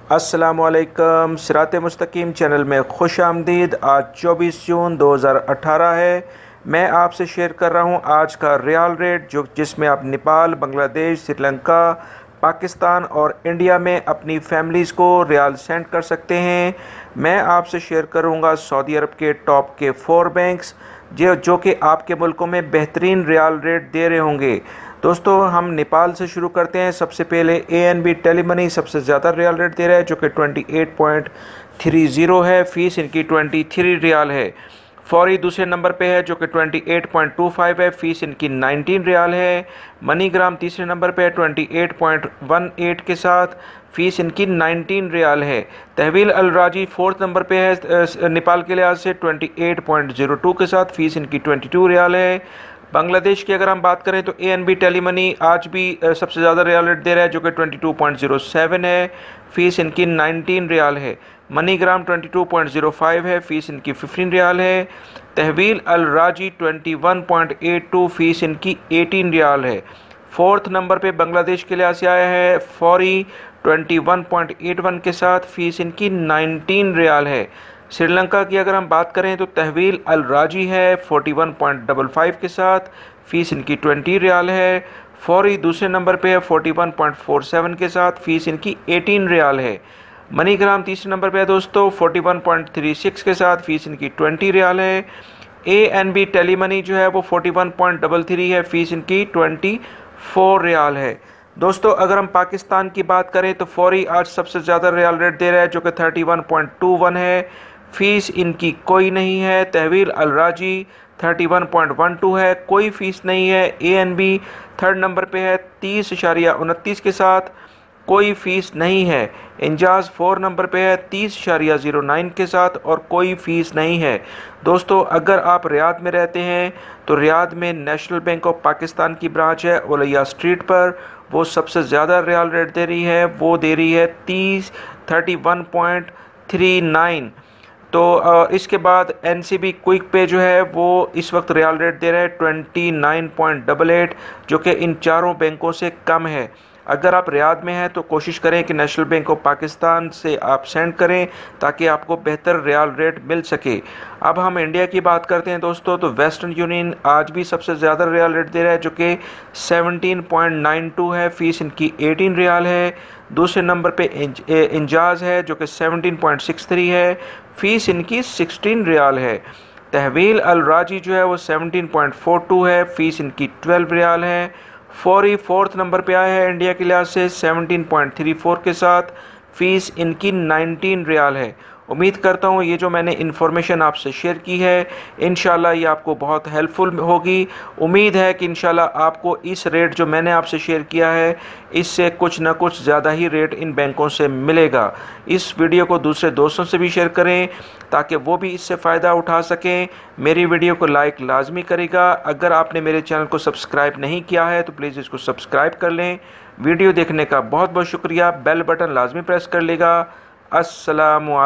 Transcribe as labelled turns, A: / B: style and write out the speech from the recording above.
A: अस्सलामुअलैकुम, सिरात मुस्तकीम चैनल में खुश आमदीद। आज 24 जून 2018 है। मैं आपसे शेयर कर रहा हूं आज का रियाल रेट, जिसमें आप नेपाल, बांग्लादेश, श्रीलंका, पाकिस्तान और इंडिया में अपनी फैमिलीज़ को रियाल सेंड कर सकते हैं। मैं आपसे शेयर करूंगा सऊदी अरब के टॉप के 4 बैंक्स जो कि आपके मुल्कों में बेहतरीन रियाल रेट दे रहे होंगे। दोस्तों, हम नेपाल से शुरू करते हैं। सबसे पहले ANB टेलीमनी सबसे ज़्यादा रियाल रेट दे रहा है, जो कि 28.30 है। फ़ीस इनकी 23 रियाल है। फौरी दूसरे नंबर पे है, जो कि 28.25 है। फ़ीस इनकी 19 रियाल है। मनीग्राम तीसरे नंबर पे है 28.18 के साथ। फ़ीस इनकी 19 रियाल है। तहवील अल राजी 4th नंबर पे है नेपाल के लिहाज से 28.02 के साथ। फ़ीस इनकी 22 रियाल है। बांग्लादेश की अगर हम बात करें तो ANB टेलीमनी आज भी सबसे ज़्यादा रियाल रेट दे रहा है, जो कि 22.07 है। फ़ीस इनकी 19 रियाल है। मनीग्राम 22.05 है। फ़ीस इनकी 15 रियाल है। तहवील अल राजी 21.82, फ़ीस इनकी 18 रियाल है। 4th नंबर पे बांग्लादेश के लिहाज से आया है फौरी 21.81 के साथ। फ़ीस इनकी 19 रियाल है। श्रीलंका की अगर हम बात करें तो तहवील अल राजी है 41.55 के साथ। फ़ीस इनकी 20 रियाल है। फौरी दूसरे नंबर पे है 41.47 के साथ। फ़ीस इनकी 18 रियाल है। मनीग्राम तीसरे नंबर पे है दोस्तों 41.36 के साथ। फ़ीस इनकी 20 रियाल है। ANB टेलीमनी जो है वो 41.33 है। फ़ीस इनकी 24 रियाल है। दोस्तों, अगर हम पाकिस्तान की बात करें तो फौरी आज सबसे ज़्यादा रियाल रेट दे रहा है, जो कि 31.21 है। फ़ीस इनकी कोई नहीं है। तहवील अल राजी 31.12 है, कोई फ़ीस नहीं है। ANB 3rd नंबर पे है 30.29 के साथ, कोई फ़ीस नहीं है। इंजाज 4 नंबर पे है 30.09 के साथ और कोई फ़ीस नहीं है। दोस्तों, अगर आप रियाद में रहते हैं तो रियाद में नेशनल बैंक ऑफ पाकिस्तान की ब्रांच है ओलिया स्ट्रीट पर, वो सबसे ज़्यादा रियाल रेट दे रही है। वो दे रही है 31.39। तो इसके बाद NCB क्विक पे जो है वो इस वक्त रियाल रेट दे रहा है 29.88, जो कि इन चारों बैंकों से कम है। अगर आप रियाद में हैं तो कोशिश करें कि नेशनल बैंक ऑफ पाकिस्तान से आप सेंड करें, ताकि आपको बेहतर रियाल रेट मिल सके। अब हम इंडिया की बात करते हैं दोस्तों, तो वेस्टर्न यूनियन आज भी सबसे ज़्यादा रियाल रेट दे रहा है, जो कि 17.92 है। फ़ीस इनकी 18 रियाल है। दूसरे नंबर पे इंजाज है, जो कि 17.63 है। फ़ीस इनकी 16 रियाल है। तहवील अल राजी जो है वो 17.42 है। फ़ीस इनकी 12 रियाल है। फौरी 4th नंबर पे आया है इंडिया के लिहाज से 17.34 के साथ। फ़ीस इनकी 19 रियाल है। उम्मीद करता हूँ ये जो मैंने इन्फॉर्मेशन आपसे शेयर की है, इंशाल्लाह ये आपको बहुत हेल्पफुल होगी। उम्मीद है कि इंशाल्लाह आपको इस रेट जो मैंने आपसे शेयर किया है, इससे कुछ ना कुछ ज़्यादा ही रेट इन बैंकों से मिलेगा। इस वीडियो को दूसरे दोस्तों से भी शेयर करें, ताकि वो भी इससे फ़ायदा उठा सकें। मेरी वीडियो को लाइक लाजमी करेगा। अगर आपने मेरे चैनल को सब्सक्राइब नहीं किया है तो प्लीज़ इसको सब्सक्राइब कर लें। वीडियो देखने का बहुत बहुत शुक्रिया। बेल बटन लाजमी प्रेस कर लेगा। अस्सलाम वालेकुम।